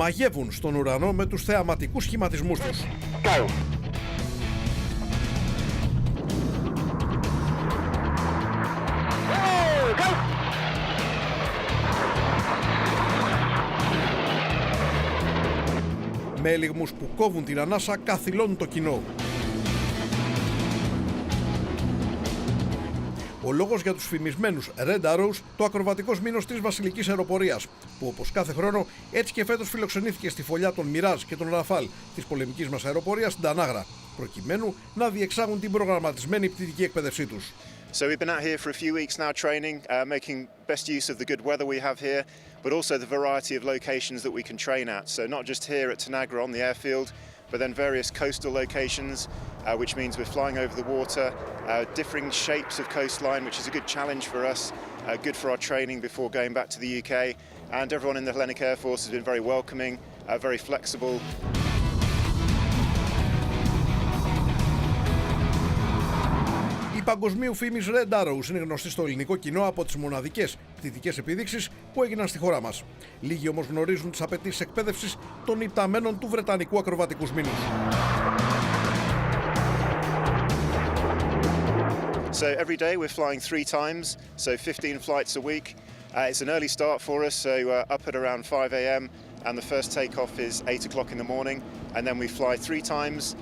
μαγεύουν στον ουρανό με τους θεαματικούς σχηματισμούς τους. Με ελιγμούς που κόβουν την ανάσα καθυλώνουν το κοινό. Ο λόγος για τους φημισμένους Red Arrows, το ακροβατικό σμήνος της Βασιλικής Αεροπορίας, που όπως κάθε χρόνο έτσι και φέτος φιλοξενήθηκε στη φωλιά των Μοίρες και των Ραφάλ της πολεμικής μας αεροπορίας στην Τανάγρα, προκειμένου να διεξάγουν την προγραμματισμένη πτητική εκπαίδευσή τους. So we've been out here for a few weeks now training, making best use of the good weather we have here, but also the variety of locations that we can train at. So not just here at Tanagra on the airfield, but then various coastal locations, which means we're flying over the water, differing shapes of coastline, which is a good challenge for us, good for our training before going back to the UK. And everyone in the Hellenic Air Force has been very welcoming, very flexible. Οι παγκοσμίου φήμης Red Arrows είναι γνωστοί στο ελληνικό κοινό από τις μοναδικές πτητικές επιδείξεις που έγιναν στη χώρα μας. Λίγοι όμως γνωρίζουν τις απαιτήσεις εκπαίδευσης των ιπταμένων του βρετανικού ακροβατικού σμήνους. So every day we're flying 3 times, so 15 flights a week. It's an early start for us, so up at around 5 a.m. and the first takeoff is 8 o'clock in the morning, and then we fly 3 times.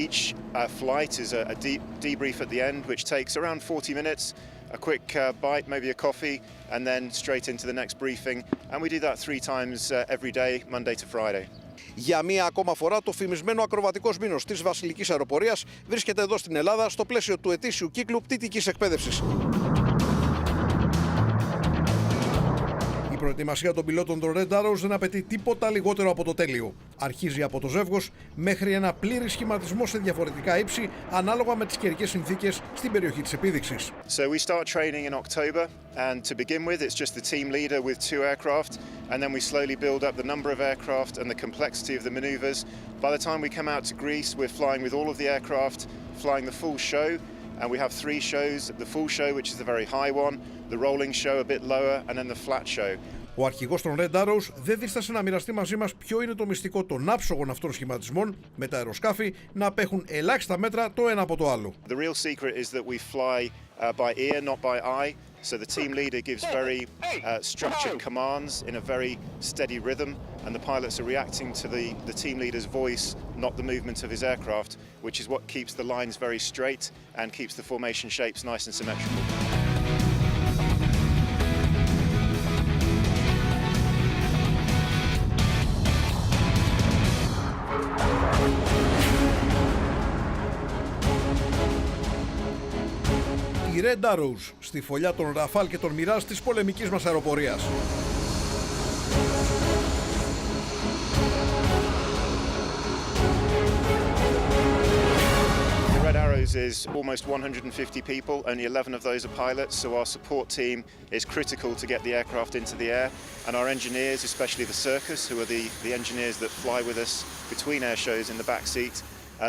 Each flight is a debrief at the end, which takes around 40 minutes, a quick bite, maybe a coffee, and then straight into the next briefing. And we do that 3 times every day, Monday to Friday. Για μία ακόμα φορά, το φημισμένο ακροβατικό σμήνος της Βασιλικής Αεροπορίας βρίσκεται εδώ στην Ελλάδα στο πλαίσιο του ετήσιου κύκλου πτητικής εκπαίδευσης. Η προετοιμασία των πιλότων των Red Arrows δεν απαιτεί τίποτα λιγότερο από το τέλειο. Αρχίζει από το ζεύγος μέχρι ένα πλήρη σχηματισμό σε διαφορετικά ύψη ανάλογα με τις καιρικές συνθήκες στην περιοχή της επίδειξης. So we start training in October, and to begin with it's just the team leader with 2 aircraft, and then we slowly build up the number of aircraft and the complexity of the maneuvers. By the time we come out to Greece, we're flying with all of the aircraft, flying the full show. And we have 3 shows, the full show, which is the very high one, the rolling show a bit lower, and then the flat show. Ο αρχηγός των Red Arrows δεν δίστασε να μοιραστεί μαζί μας ποιο είναι το μυστικό των άψογων αυτών σχηματισμών, με τα αεροσκάφη να απέχουν ελάχιστα μέτρα το ένα από το άλλο. The real secret is that we fly by ear, not by eye. So the team leader gives very structured commands in a very steady rhythm, and the pilots are reacting to the team leader's voice, not the movement of his aircraft, which is what keeps the lines very straight and keeps the formation shapes nice and symmetrical. Οι Red Arrows στη φωλιά των Ραφάλ και των Μοίρες της πολεμικής μας αεροπορίας. The Red Arrows is almost 150 people, only 11 of those are pilots, so our support team is critical to get the aircraft into the air, and our engineers, especially the circus, who are the engineers that fly with us between air shows in the back seat,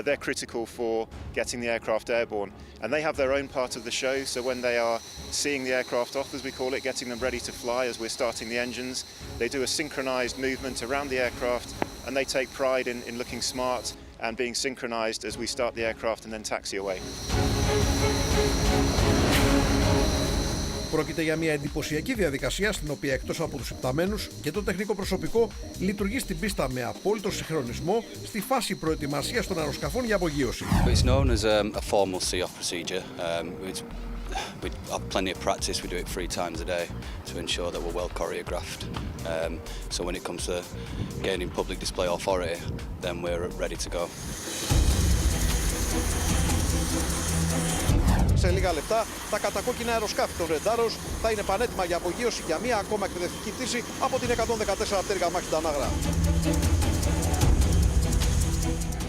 they're critical for getting the aircraft airborne. And they have their own part of the show, so when they are seeing the aircraft off, as we call it, getting them ready to fly as we're starting the engines, they do a synchronized movement around the aircraft, and they take pride in looking smart and being synchronized as we start the aircraft and then taxi away. Πρόκειται για μια εντυπωσιακή διαδικασία στην οποία εκτός από τους ιπταμένους και το τεχνικό προσωπικό λειτουργεί στην πίστα με απόλυτο συγχρονισμό στη φάση προετοιμασίας των αεροσκαφών για απογείωση. It's known as a formal see-off procedure. We have plenty of practice. We do it 3 times a day to ensure that we're well choreographed. So when it comes to gaining public display authority, then we're ready to go. Σε λίγα λεπτά, τα κατακόκκινα αεροσκάφη των Red Arrows θα είναι πανέτοιμα για απογείωση για μία ακόμα εκπαιδευτική πτήση από την 114 πτέρυγα μάχη Ταναγρά.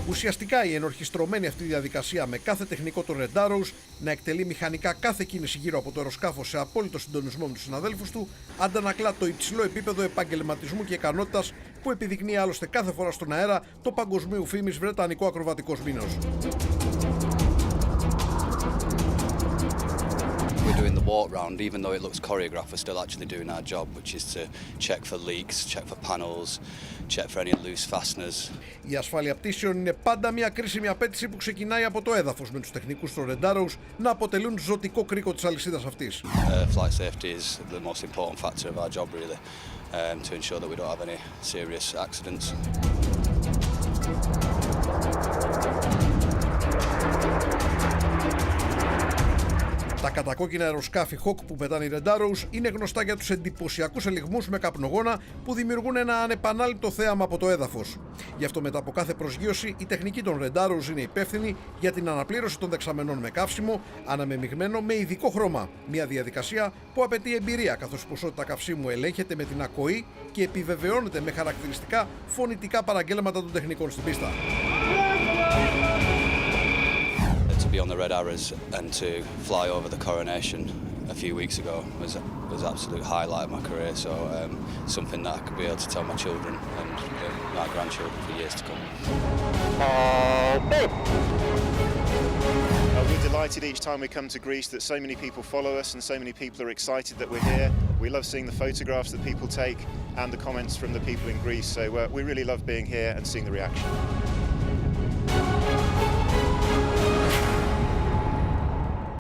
Ουσιαστικά η ενορχιστρωμένη αυτή διαδικασία με κάθε τεχνικό των Red Arrows να εκτελεί μηχανικά κάθε κίνηση γύρω από το αεροσκάφος σε απόλυτο συντονισμό με τους συναδέλφους του αντανακλά το υψηλό επίπεδο επαγγελματισμού και ικανότητας που επιδεικνύει άλλωστε κάθε φορά στον αέρα το παγκοσμίου φήμης βρετανικό ακροβατικό σμήνος. we're doing the walk round, even though it looks choreographed, we're still actually doing our job, which is to check for leaks, check for panels, check for any loose fasteners. Η ασφάλεια πτήσεων είναι πάντα μια κρίσιμη απέτηση που ξεκινάει από το έδαφος, με τους τεχνικούς των ρεντάρους να αποτελούν ζωτικό κρίκο της αλυσίδας αυτής. Flight safety is the most important factor of our job, really, to ensure that we don't have any serious accidents. Τα κατακόκκινα αεροσκάφη Hawk που πετάνε οι ρεντάρους είναι γνωστά για τους εντυπωσιακούς ελιγμούς με καπνογόνα που δημιουργούν ένα ανεπανάληπτο θέαμα από το έδαφος. Γι' αυτό μετά από κάθε προσγείωση η τεχνική των ρεντάρους είναι υπεύθυνη για την αναπλήρωση των δεξαμενών με καύσιμο, αναμεμειγμένο με ειδικό χρώμα. Μια διαδικασία που απαιτεί εμπειρία, καθώς η ποσότητα καυσίμου ελέγχεται με την ακοή και επιβεβαιώνεται με χαρακτηριστικά φωνητικά παραγγέλματα των τεχνικών στην πίστα. To be on the Red Arrows and to fly over the coronation a few weeks ago was absolute highlight of my career. So something that I could be able to tell my children and my grandchildren for years to come. We're delighted each time we come to Greece that so many people follow us and so many people are excited that we're here. We love seeing the photographs that people take and the comments from the people in Greece. So we really love being here and seeing the reaction.